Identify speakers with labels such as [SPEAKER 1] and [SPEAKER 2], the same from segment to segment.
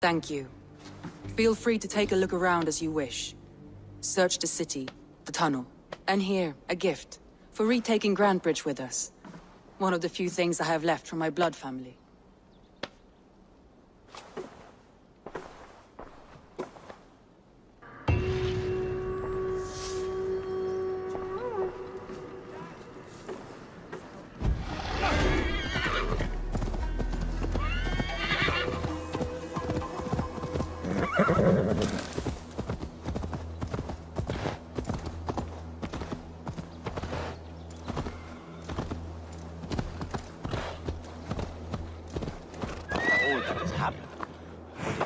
[SPEAKER 1] Thank you. Feel free to take a look around as you wish. Search the city, the tunnel, and here, a gift, for retaking Grantebridge with us. One of the few things I have left from my blood family.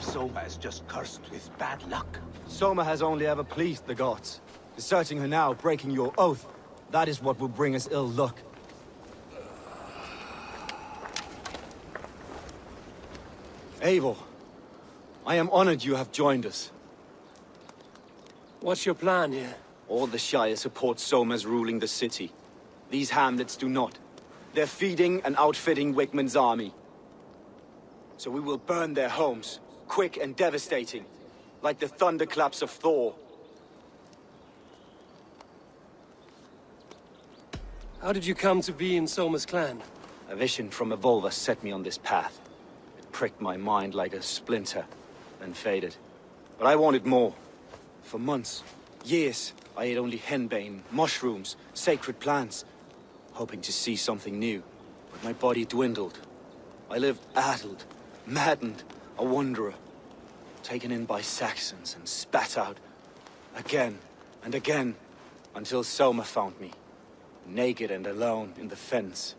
[SPEAKER 2] Soma is just cursed with bad luck.
[SPEAKER 3] Soma has only ever pleased the gods. Deserting her now, breaking your oath, that is what will bring us ill luck. Eivor, I am honored you have joined us.
[SPEAKER 4] What's your plan here?
[SPEAKER 3] All the Shire support Soma's ruling the city. These hamlets do not. They're feeding and outfitting Wigmund's army. So we will burn their homes. Quick and devastating, like the thunderclaps of Thor.
[SPEAKER 4] How did you come to be in Soma's clan?
[SPEAKER 3] A vision from Eivor set me on this path. It pricked my mind like a splinter, then faded. But I wanted more. For months, years, I ate only henbane, mushrooms, sacred plants, hoping to see something new. But my body dwindled. I lived addled, maddened, a wanderer, taken in by Saxons and spat out, again and again, until Soma found me, naked and alone in the fens.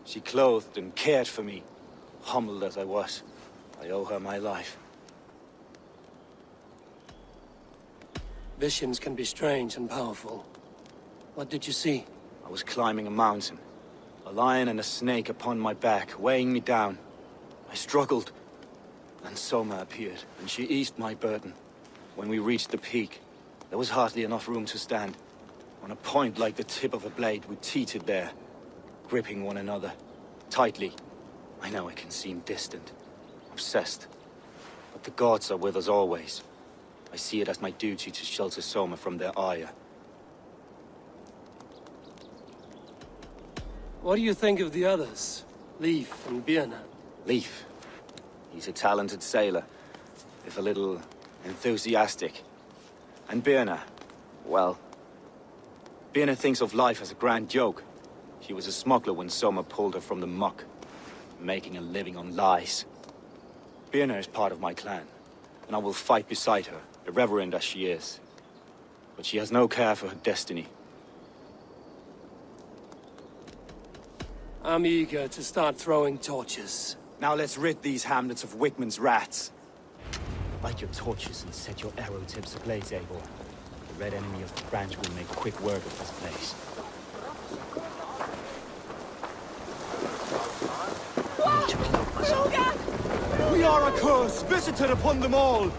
[SPEAKER 3] She clothed and cared for me, humbled as I was. I owe her my life.
[SPEAKER 4] Visions can be strange and powerful. What did you see?
[SPEAKER 3] I was climbing a mountain, a lion and a snake upon my back, weighing me down. I struggled. Then Soma appeared, and she eased my burden. When we reached the peak, there was hardly enough room to stand. On a point like the tip of a blade, we teetered there, gripping one another, tightly. I know it can seem distant, obsessed, but the gods are with us always. I see it as my duty to shelter Soma from their ire.
[SPEAKER 4] What do you think of the others? Leif and Birna?
[SPEAKER 3] Leif. He's a talented sailor, if a little enthusiastic. And Birna, well, Birna thinks of life as a grand joke. She was a smuggler when Soma pulled her from the muck, making a living on lies. Birna is part of my clan, and I will fight beside her, irreverent as she is. But she has no care for her destiny.
[SPEAKER 4] I'm eager to start throwing torches.
[SPEAKER 3] Now let's rid these hamlets of Wigmund's rats. Light your torches and set your arrow tips ablaze, Eivor. The red enemy of the branch will make quick work of this place. We are a curse, visited upon them all!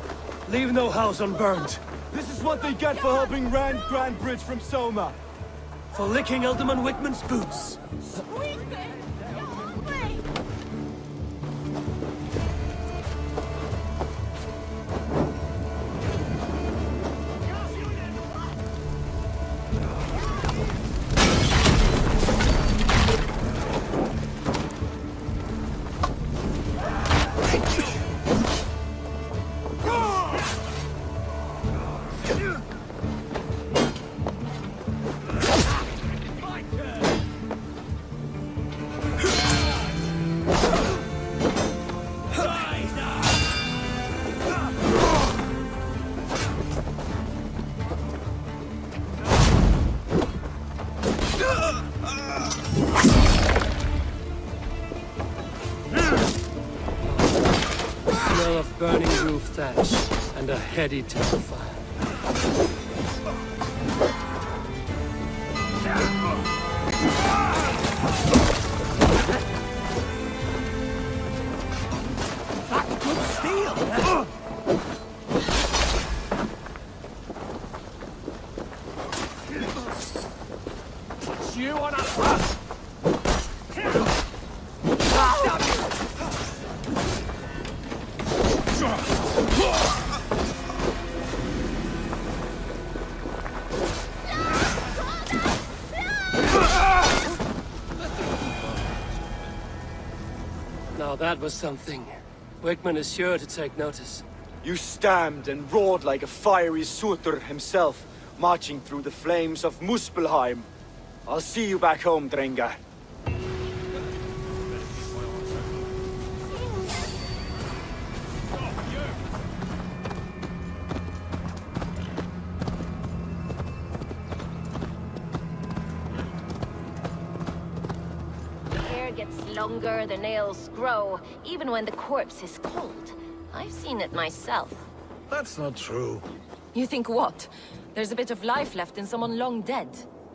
[SPEAKER 4] Leave no house unburned.
[SPEAKER 3] This is what they get for helping Rand Grantebridge from Soma.
[SPEAKER 4] For licking Alderman Wigmund's boots. Burning roof thatch and a heady temple fire. That's good steel! It's you on us! Now that was something. Wickman is sure to take notice.
[SPEAKER 3] You stamped and roared like a fiery Surtur himself, marching through the flames of Muspelheim. I'll see you back home, Drengar.
[SPEAKER 5] The hair gets longer, the nails grow, even when the corpse is cold. I've seen it myself.
[SPEAKER 6] That's not true.
[SPEAKER 5] You think what? There's a bit of life left in someone long dead?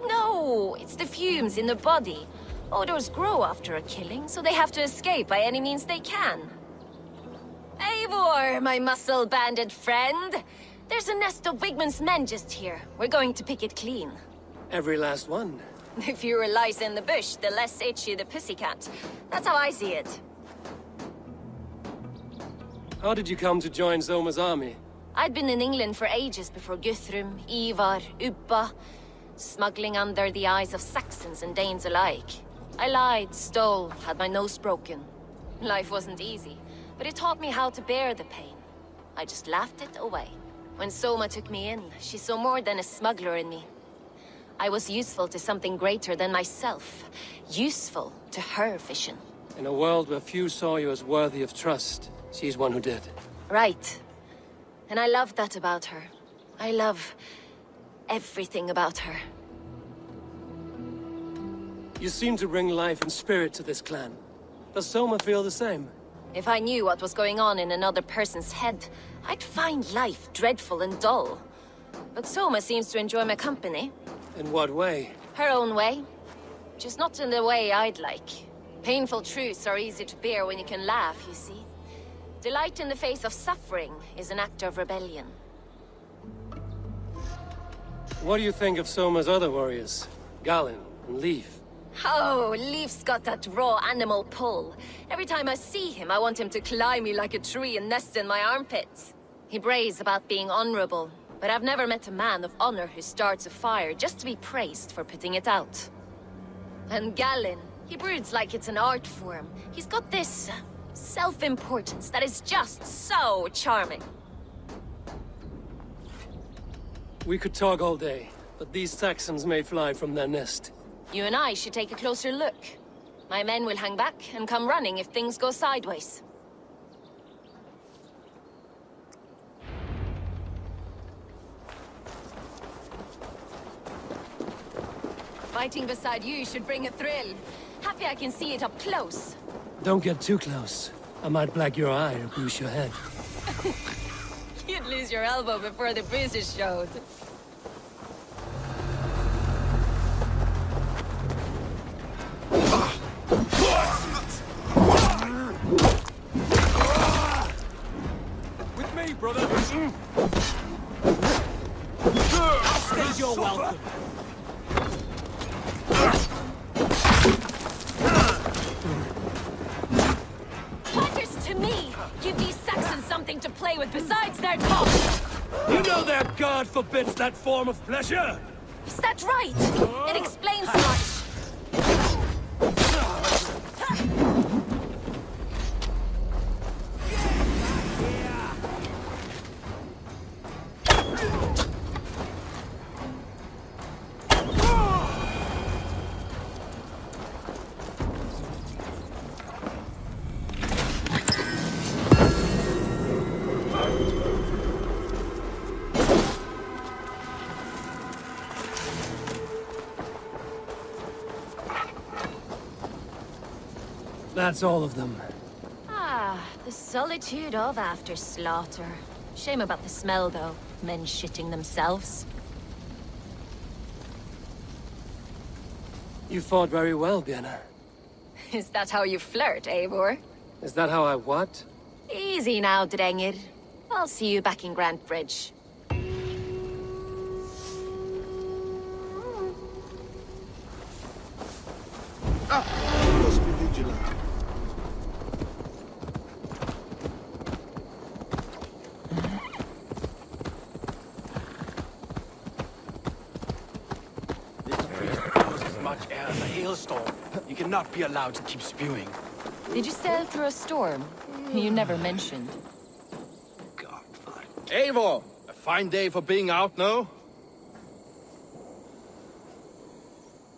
[SPEAKER 5] No, it's the fumes in the body. Odors grow after a killing, so they have to escape by any means they can. Eivor, my muscle-banded friend! There's a nest of Wigman's men just here. We're going to pick it clean.
[SPEAKER 4] Every last one.
[SPEAKER 5] The fewer lice in the bush, the less itchy the pussycat. That's how I see it.
[SPEAKER 4] How did you come to join Zoma's army?
[SPEAKER 5] I'd been in England for ages before Guthrum, Eivor, Ubba, smuggling under the eyes of Saxons and Danes alike. I lied, stole, had my nose broken. Life wasn't easy, but it taught me how to bear the pain. I just laughed it away. When Soma took me in, she saw more than a smuggler in me. I was useful to something greater than myself. Useful to her vision.
[SPEAKER 4] In a world where few saw you as worthy of trust, she's one who did.
[SPEAKER 5] Right. And I love that about her. I love everything about her.
[SPEAKER 4] You seem to bring life and spirit to this clan. Does Soma feel the same?
[SPEAKER 5] If I knew what was going on in another person's head, I'd find life dreadful and dull. But Soma seems to enjoy my company.
[SPEAKER 4] In what way?
[SPEAKER 5] Her own way. Just not in the way I'd like. Painful truths are easy to bear when you can laugh, you see. Delight in the face of suffering is an act of rebellion.
[SPEAKER 4] What do you think of Soma's other warriors? Galen and Leaf?
[SPEAKER 5] Oh, Leaf's got that raw animal pull. Every time I see him, I want him to climb me like a tree and nest in my armpits. He brays about being honorable, but I've never met a man of honor who starts a fire just to be praised for putting it out. And Galen, he broods like it's an art form. He's got this self-importance that is just so charming.
[SPEAKER 4] We could talk all day, but these Saxons may fly from their nest.
[SPEAKER 5] You and I should take a closer look. My men will hang back and come running if things go sideways. Fighting beside you should bring a thrill. Happy I can see it up close.
[SPEAKER 4] Don't get too close. I might black your eye or bruise your head.
[SPEAKER 5] You'd lose your elbow before the bruises showed.
[SPEAKER 3] With me, brother!
[SPEAKER 6] Stage your welcome.
[SPEAKER 5] Fighters to me! Give these Saxons something to play with besides their talk!
[SPEAKER 6] You know their god forbids that form of pleasure?
[SPEAKER 5] Is that right? It explains much.
[SPEAKER 4] That's all of them.
[SPEAKER 5] Ah, the solitude of after slaughter. Shame about the smell, though. Men shitting themselves.
[SPEAKER 4] You fought very well, Björna.
[SPEAKER 5] Is that how you flirt, Eivor?
[SPEAKER 4] Is that how I what?
[SPEAKER 5] Easy now, Drengir. I'll see you back in Grant Bridge.
[SPEAKER 6] Must be vigilant.
[SPEAKER 2] There's a hailstorm. You cannot be allowed to keep spewing.
[SPEAKER 5] Did you sail through a storm? You never mentioned.
[SPEAKER 2] God, fuck.
[SPEAKER 6] Eivor! A fine day for being out, no?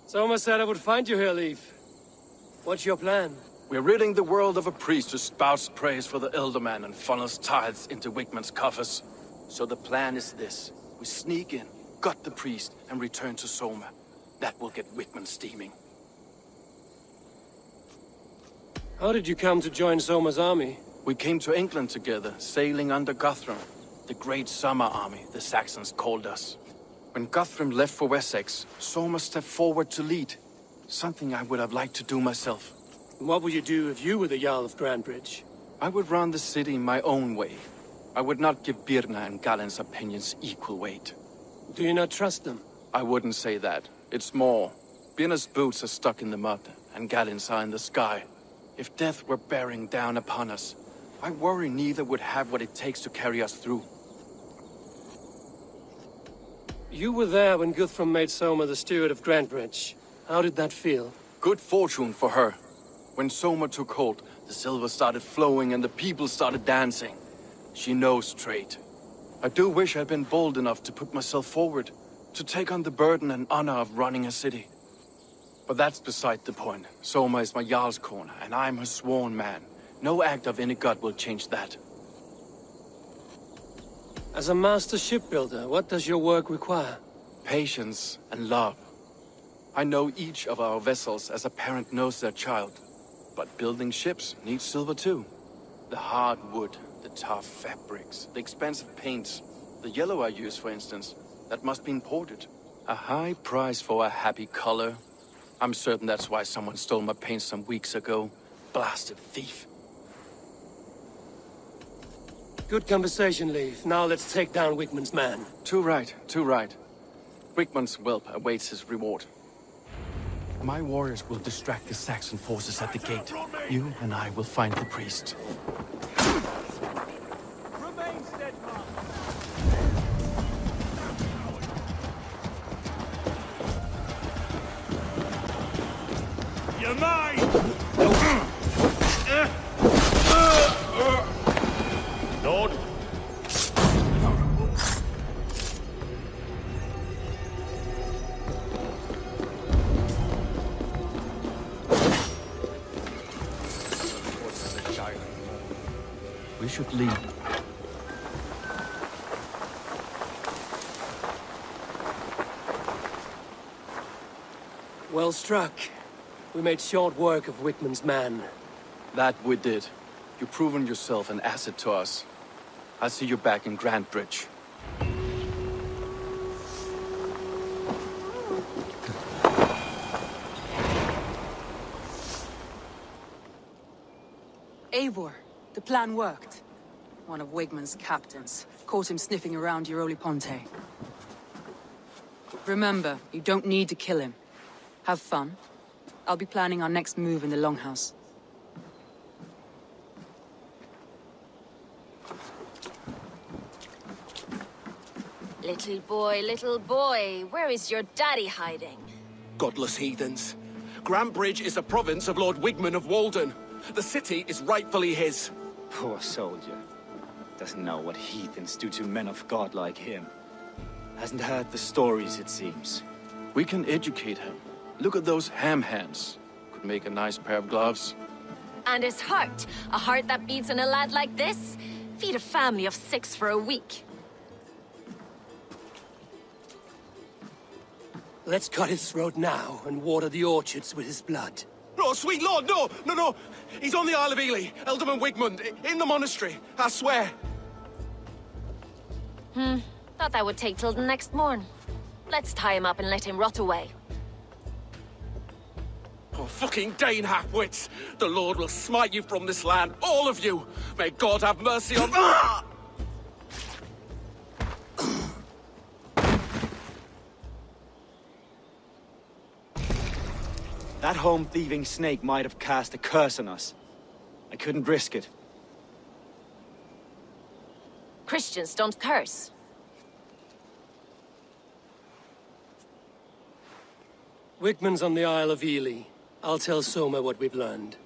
[SPEAKER 4] Soma said I would find you here, Leif. What's your plan?
[SPEAKER 6] We're ridding the world of a priest who spouts praise for the Elderman and funnels tithes into Wigman's coffers. So the plan is this. We sneak in, gut the priest, and return to Soma. That will get Wigman steaming.
[SPEAKER 4] How did you come to join Soma's army?
[SPEAKER 6] We came to England together, sailing under Guthrum. The Great Summer Army, the Saxons called us. When Guthrum left for Wessex, Soma stepped forward to lead. Something I would have liked to do myself.
[SPEAKER 4] What would you do if you were the Jarl of Grandbridge?
[SPEAKER 6] I would run the city my own way. I would not give Birna and Galen's opinions equal weight.
[SPEAKER 4] Do you not trust them?
[SPEAKER 6] I wouldn't say that. It's more. Birna's boots are stuck in the mud, and Galen's are in the sky. If death were bearing down upon us, I worry neither would have what it takes to carry us through.
[SPEAKER 4] You were there when Guthrum made Soma the steward of Grandbridge. How did that feel?
[SPEAKER 6] Good fortune for her. When Soma took hold, the silver started flowing and the people started dancing. She knows trade. I do wish I'd been bold enough to put myself forward, to take on the burden and honor of running a city. But that's beside the point. Soma is my Jarl's corner, and I'm her sworn man. No act of any god will change that.
[SPEAKER 4] As a master shipbuilder, what does your work require?
[SPEAKER 6] Patience and love. I know each of our vessels as a parent knows their child. But building ships needs silver too. The hard wood, the tough fabrics, the expensive paints. The yellow I use, for instance, that must be imported. A high price for a happy color. I'm certain that's why someone stole my paint some weeks ago. Blasted thief.
[SPEAKER 4] Good conversation, Leif. Now let's take down Wigman's man.
[SPEAKER 6] Too right, too right. Wigman's whelp awaits his reward. My warriors will distract the Saxon forces at the gate. You and I will find the priest.
[SPEAKER 2] Remain steadfast.
[SPEAKER 6] You're mine!
[SPEAKER 2] Lord.
[SPEAKER 6] We should leave.
[SPEAKER 4] Well struck. We made short work of Wigman's man.
[SPEAKER 6] That we did. You've proven yourself an asset to us. I'll see you back in Grandbridge.
[SPEAKER 1] Eivor, the plan worked. One of Wigman's captains caught him sniffing around Euroli Ponte. Remember, you don't need to kill him. Have fun. I'll be planning our next move in the Longhouse.
[SPEAKER 5] Little boy, where is your daddy hiding?
[SPEAKER 7] Godless heathens. Grandbridge is a province of Lord Wigman of Walden. The city is rightfully his.
[SPEAKER 3] Poor soldier. Doesn't know what heathens do to men of God like him. Hasn't heard the stories, it seems.
[SPEAKER 6] We can educate him. Look at those ham hands. Could make a nice pair of gloves.
[SPEAKER 5] And his heart. A heart that beats in a lad like this? Feed a family of 6 for a week.
[SPEAKER 4] Let's cut his throat now and water the orchards with his blood.
[SPEAKER 7] Oh, sweet lord, no, no, no. He's on the Isle of Ely, Elderman Wigmund, in the monastery, I swear.
[SPEAKER 5] Thought that would take till the next morn. Let's tie him up and let him rot away.
[SPEAKER 7] Oh, fucking Dane half-wits. The Lord will smite you from this land, all of you. May God have mercy on... Ah!
[SPEAKER 3] That home-thieving snake might have cast a curse on us. I couldn't risk it.
[SPEAKER 5] Christians don't curse.
[SPEAKER 4] Wigman's on the Isle of Ely. I'll tell Soma what we've learned.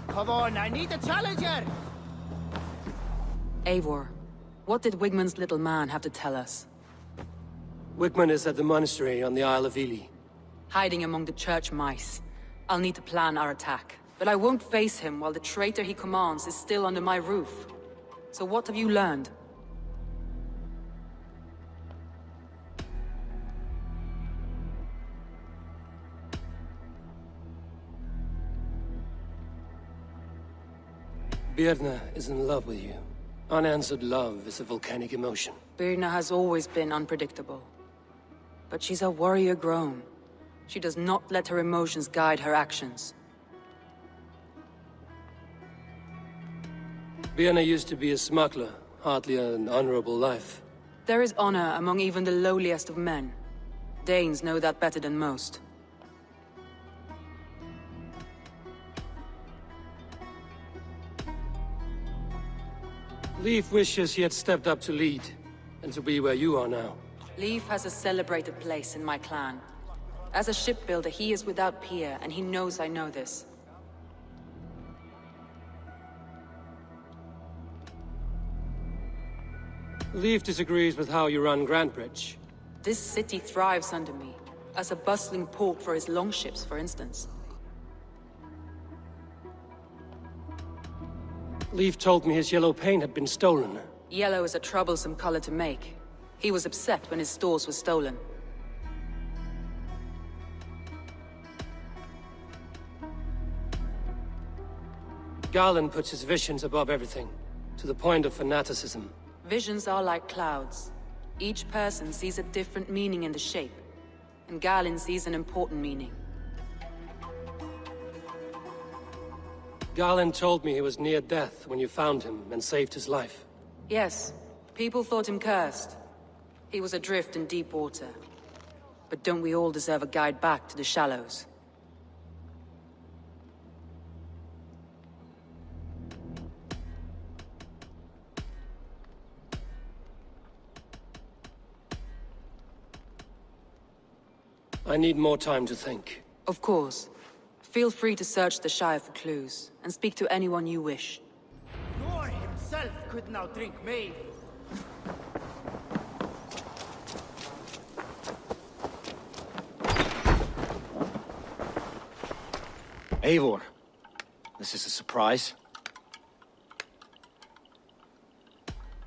[SPEAKER 8] Come on, I need a challenger!
[SPEAKER 1] Eivor, what did Wigman's little man have to tell us?
[SPEAKER 4] Wigman is at the monastery on the Isle of Ely.
[SPEAKER 1] Hiding among the church mice. I'll need to plan our attack. But I won't face him while the traitor he commands is still under my roof. So what have you learned?
[SPEAKER 4] Birna is in love with you. Unanswered love is a volcanic emotion.
[SPEAKER 1] Birna has always been unpredictable. But she's a warrior grown. She does not let her emotions guide her actions.
[SPEAKER 4] Birna used to be a smuggler, hardly an honorable life.
[SPEAKER 1] There is honor among even the lowliest of men. Danes know that better than most.
[SPEAKER 4] Leif wishes he had stepped up to lead, and to be where you are now.
[SPEAKER 1] Leif has a celebrated place in my clan. As a shipbuilder, he is without peer, and he knows I know this.
[SPEAKER 4] Leif disagrees with how you run Grantbridge.
[SPEAKER 1] This city thrives under me, as a bustling port for his longships, for instance.
[SPEAKER 4] Leif told me his yellow paint had been stolen.
[SPEAKER 1] Yellow is a troublesome color to make. He was upset when his stores were stolen.
[SPEAKER 4] Garland puts his visions above everything, to the point of fanaticism.
[SPEAKER 1] Visions are like clouds. Each person sees a different meaning in the shape, and Galen sees an important meaning.
[SPEAKER 4] Garland told me he was near death when you found him and saved his life.
[SPEAKER 1] Yes, people thought him cursed. He was adrift in deep water. But don't we all deserve a guide back to the shallows?
[SPEAKER 4] I need more time to think.
[SPEAKER 1] Of course. Feel free to search the Shire for clues, and speak to anyone you wish.
[SPEAKER 8] Thor himself could now drink me.
[SPEAKER 3] Eivor, this is a surprise.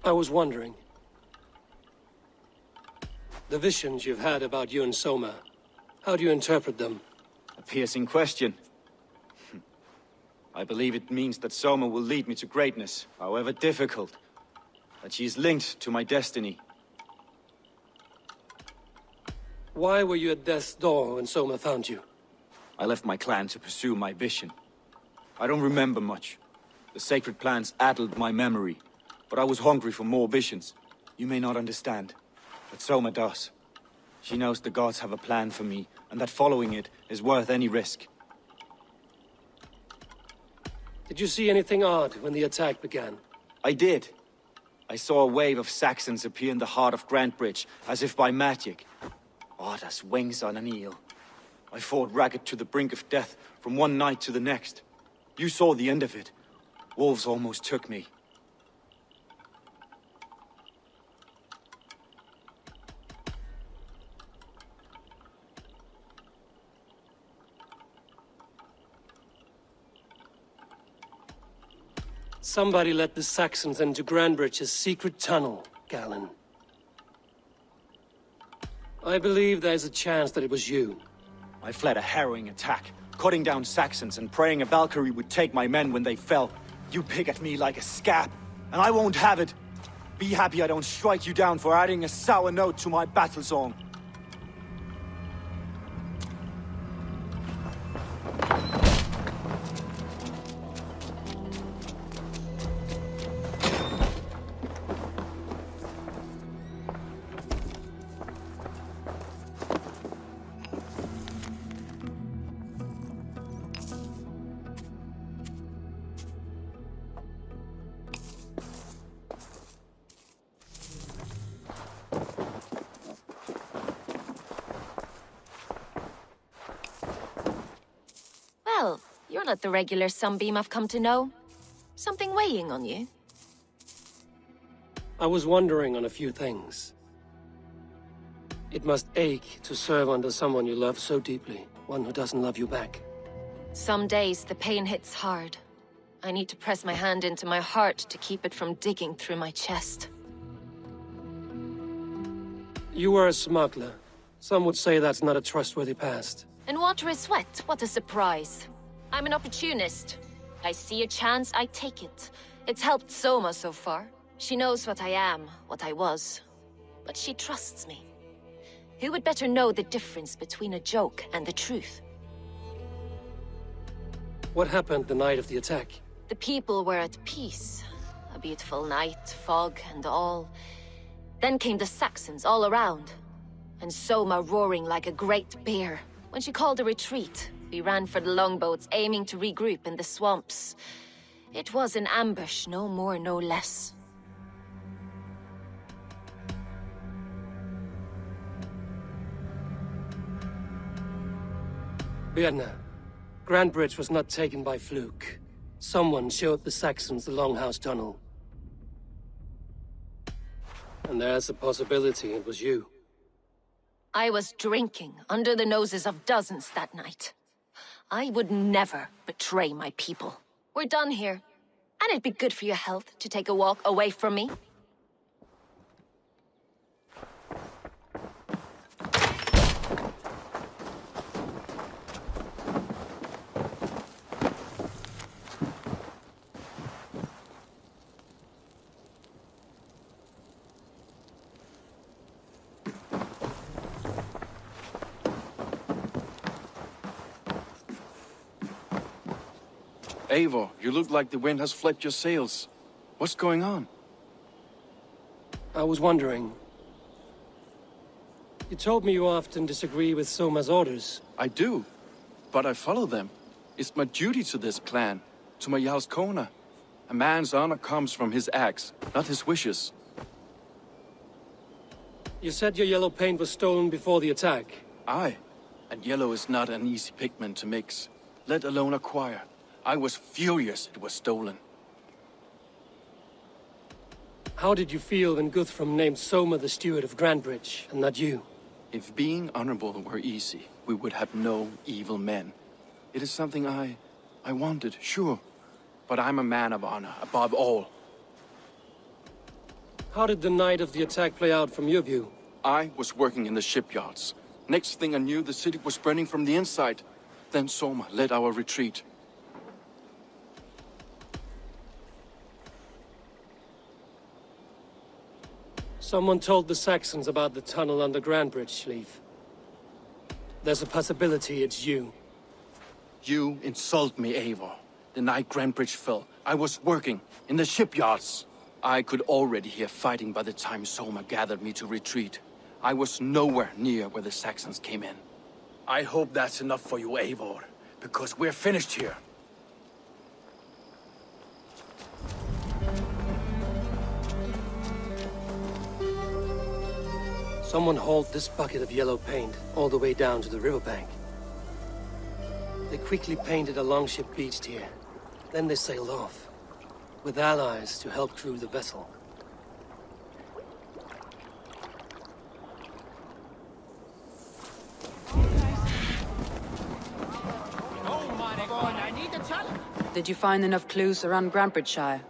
[SPEAKER 4] I was wondering. The visions you've had about you and Soma, how do you interpret them?
[SPEAKER 3] A piercing question. I believe it means that Soma will lead me to greatness, however difficult. That she is linked to my destiny.
[SPEAKER 4] Why were you at death's door when Soma found you?
[SPEAKER 3] I left my clan to pursue my vision. I don't remember much. The sacred plans addled my memory, but I was hungry for more visions. You may not understand, but Soma does. She knows the gods have a plan for me, and that following it is worth any risk.
[SPEAKER 4] Did you see anything odd when the attack began?
[SPEAKER 3] I did. I saw a wave of Saxons appear in the heart of Grantbridge, as if by magic. Odd as wings on an eel. I fought ragged to the brink of death from one night to the next. You saw the end of it. Wolves almost took me.
[SPEAKER 4] Somebody let the Saxons into Grantbridge's secret tunnel, Galen. I believe there's a chance that it was you.
[SPEAKER 3] I fled a harrowing attack, cutting down Saxons and praying a Valkyrie would take my men when they fell. You pick at me like a scab, and I won't have it. Be happy I don't strike you down for adding a sour note to my battle song.
[SPEAKER 5] You're not the regular sunbeam I've come to know. Something weighing on you?
[SPEAKER 4] I was wondering on a few things. It must ache to serve under someone you love so deeply, one who doesn't love you back.
[SPEAKER 5] Some days the pain hits hard. I need to press my hand into my heart to keep it from digging through my chest.
[SPEAKER 4] You were a smuggler. Some would say that's not a trustworthy past.
[SPEAKER 5] And water is wet, what a surprise. I'm an opportunist. I see a chance, I take it. It's helped Soma so far. She knows what I am, what I was. But she trusts me. Who would better know the difference between a joke and the truth?
[SPEAKER 4] What happened the night of the attack?
[SPEAKER 5] The people were at peace. A beautiful night, fog and all. Then came the Saxons all around. And Soma roaring like a great bear. When she called a retreat, we ran for the longboats, aiming to regroup in the swamps. It was an ambush, no more, no less.
[SPEAKER 4] Birna, Grand Bridge was not taken by fluke. Someone showed the Saxons the Longhouse Tunnel. And there's a possibility it was you.
[SPEAKER 5] I was drinking under the noses of dozens that night. I would never betray my people. We're done here. And it'd be good for your health to take a walk away from me.
[SPEAKER 6] Eivor, you look like the wind has flipped your sails. What's going on?
[SPEAKER 4] I was wondering. You told me you often disagree with Soma's orders.
[SPEAKER 6] I do, but I follow them. It's my duty to this clan, to my Jarl's Kona. A man's honor comes from his acts, not his wishes.
[SPEAKER 4] You said your yellow paint was stolen before the attack.
[SPEAKER 6] Aye, and yellow is not an easy pigment to mix, let alone acquire. I was furious it was stolen.
[SPEAKER 4] How did you feel when Guthrum named Soma the steward of Grandbridge, and not you?
[SPEAKER 6] If being honorable were easy, we would have no evil men. It is something I wanted, sure. But I'm a man of honor, above all.
[SPEAKER 4] How did the night of the attack play out from your view?
[SPEAKER 6] I was working in the shipyards. Next thing I knew, the city was burning from the inside. Then Soma led our retreat.
[SPEAKER 4] Someone told the Saxons about the tunnel under Grandbridge, Leif. There's a possibility it's you.
[SPEAKER 6] You insult me, Eivor. The night Grandbridge fell, I was working in the shipyards. I could already hear fighting by the time Soma gathered me to retreat. I was nowhere near where the Saxons came in. I hope that's enough for you, Eivor, because we're finished here.
[SPEAKER 4] Someone hauled this bucket of yellow paint all the way down to the riverbank. They quickly painted a longship beached here. Then they sailed off, with allies to help crew the vessel.
[SPEAKER 1] Did you find enough clues around Grandbridgeshire?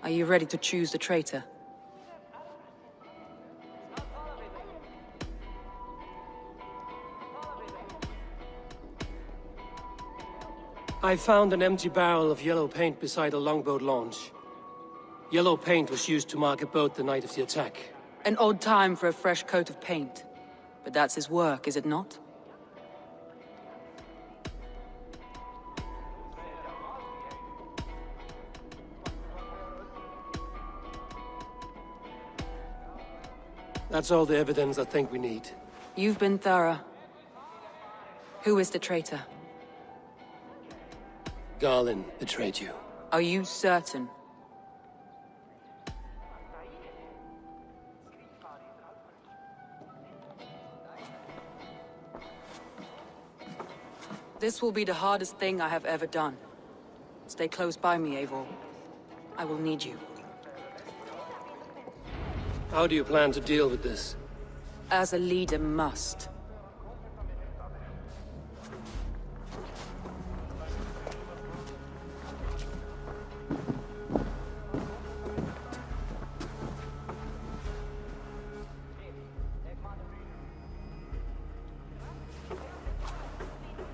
[SPEAKER 1] Are you ready to choose the traitor?
[SPEAKER 4] I found an empty barrel of yellow paint beside a longboat launch. Yellow paint was used to mark a boat the night of the attack.
[SPEAKER 1] An odd time for a fresh coat of paint. But that's his work, is it not?
[SPEAKER 4] That's all the evidence I think we need.
[SPEAKER 1] You've been thorough. Who is the traitor?
[SPEAKER 4] Garlin betrayed you.
[SPEAKER 1] Are you certain? This will be the hardest thing I have ever done. Stay close by me, Eivor. I will need you.
[SPEAKER 4] How do you plan to deal with this?
[SPEAKER 1] As a leader must.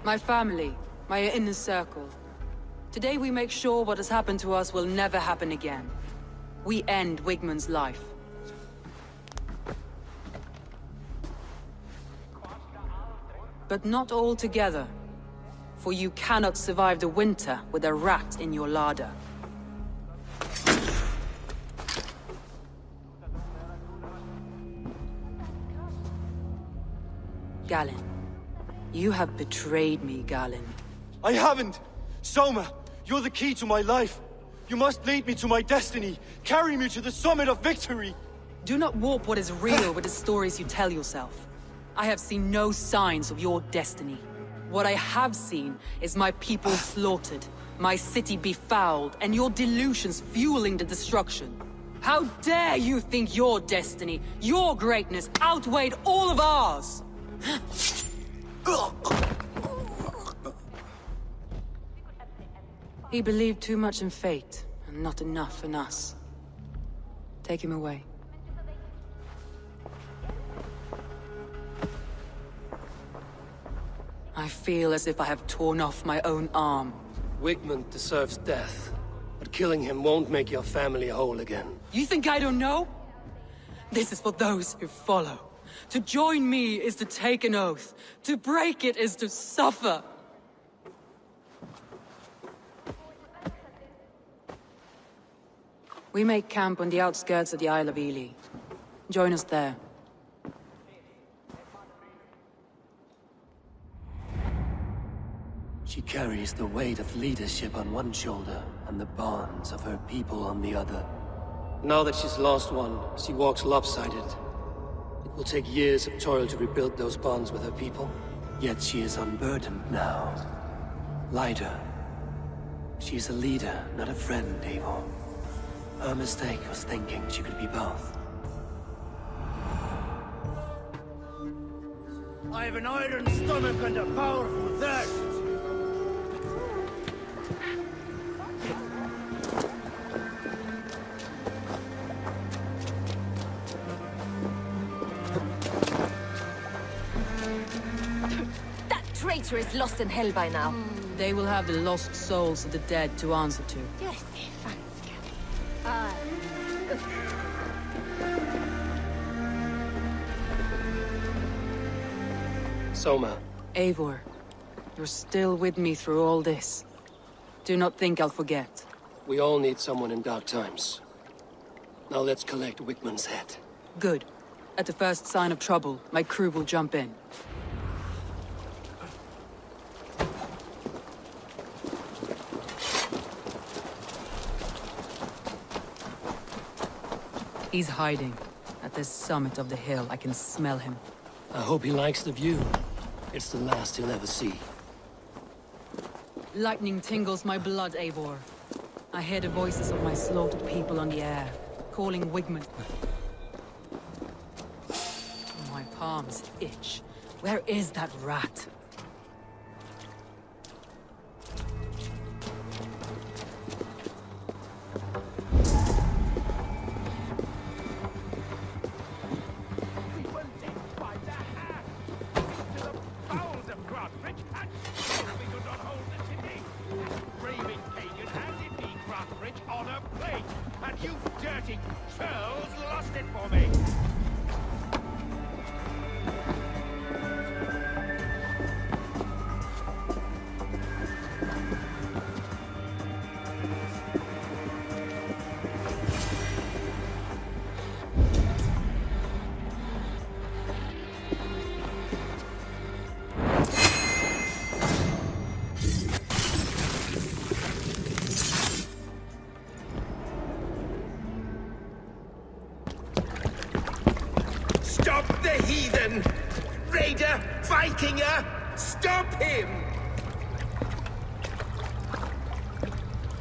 [SPEAKER 1] My family, my inner circle. Today we make sure what has happened to us will never happen again. We end Wigmund's life. But not all together. For you cannot survive the winter with a rat in your larder. Galen. You have betrayed me, Galen.
[SPEAKER 3] I haven't! Soma, you're the key to my life. You must lead me to my destiny. Carry me to the summit of victory.
[SPEAKER 1] Do not warp what is real with the stories you tell yourself. I have seen no signs of your destiny. What I have seen is my people slaughtered, my city befouled, and your delusions fueling the destruction. How dare you think your destiny, your greatness, outweighed all of ours? He believed too much in fate, and not enough in us. Take him away. I feel as if I have torn off my own arm.
[SPEAKER 4] Wigmund deserves death, but killing him won't make your family whole again.
[SPEAKER 1] You think I don't know? This is for those who follow. To join me is to take an oath. To break it is to suffer. We make camp on the outskirts of the Isle of Ely. Join us there.
[SPEAKER 4] She carries the weight of leadership on one shoulder and the bonds of her people on the other. Now that she's lost one, she walks lopsided. It will take years of toil to rebuild those bonds with her people. Yet she is unburdened now. Lighter. She is a leader, not a friend, Eivor. Her mistake was thinking she could be both.
[SPEAKER 8] I have an iron stomach and a powerful thirst.
[SPEAKER 5] That traitor is lost in hell by now.
[SPEAKER 1] They will have the lost souls of the dead to answer to.
[SPEAKER 5] Yes,
[SPEAKER 4] Soma.
[SPEAKER 1] Eivor, you're still with me through all this. Do not think I'll forget.
[SPEAKER 4] We all need someone in dark times. Now let's collect Wigmund's head.
[SPEAKER 1] Good. At the first sign of trouble, my crew will jump in. He's hiding. At the summit of the hill, I can smell him.
[SPEAKER 4] I hope he likes the view. It's the last he'll ever see.
[SPEAKER 1] Lightning tingles my blood, Eivor. I hear the voices of my slaughtered people on the air, calling Wigmund. My palms itch. Where is that rat?
[SPEAKER 9] Stop the heathen! Raider! Vikinger! Stop him!